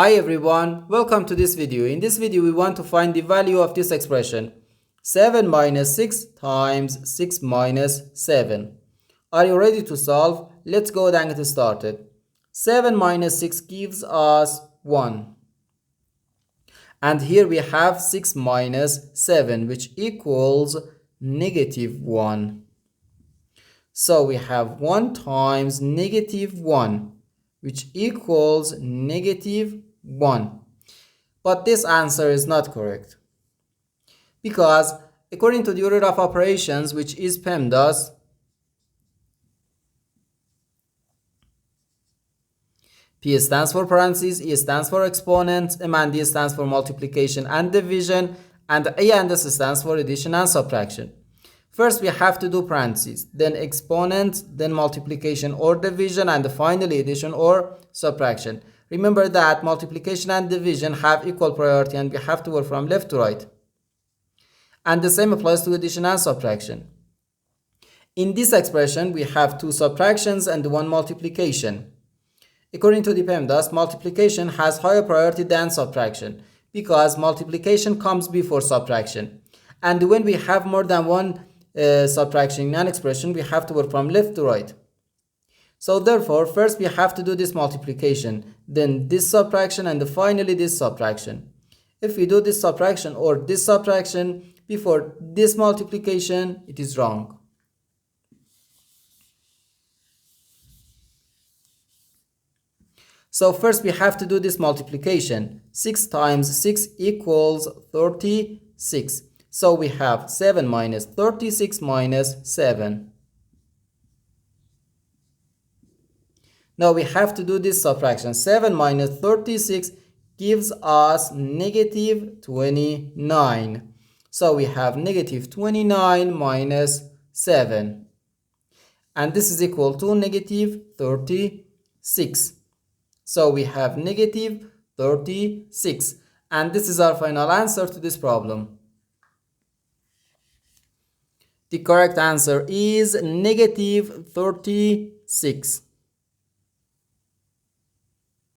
Hi everyone, welcome to this video. In this video we want to find the value of this expression 7 minus 6 times 6 minus 7. Are you ready to solve? Let's go ahead and get started. 7 minus 6 gives us 1. And here we have 6 minus 7 which equals negative 1. So we have 1 times negative 1 which equals negative 1. But this answer is not correct because according to the order of operations, which is PEMDAS, P stands for parentheses, E stands for exponents, M and D stands for multiplication and division, and A and S stands for addition and subtraction. First we have to do parentheses, then exponent, then multiplication or division, and finally addition or subtraction. Remember that multiplication and division have equal priority and we have to work from left to right. And the same applies to addition and subtraction. In this expression, we have 2 subtractions and 1 multiplication. According to the PEMDAS, multiplication has higher priority than subtraction because multiplication comes before subtraction. And when we have more than one subtraction in an expression, we have to work from left to right. So therefore, first we have to do this multiplication, then this subtraction, and finally this subtraction. If we do this subtraction or this subtraction before this multiplication, it is wrong. So first we have to do this multiplication. 6 times 6 equals 36. So we have 7 minus 36 minus 7. Now we have to do this subtraction. 7 minus 36 gives us negative 29. So we have negative 29 minus 7. And this is equal to negative 36. So we have negative 36. And this is our final answer to this problem. The correct answer is negative 36.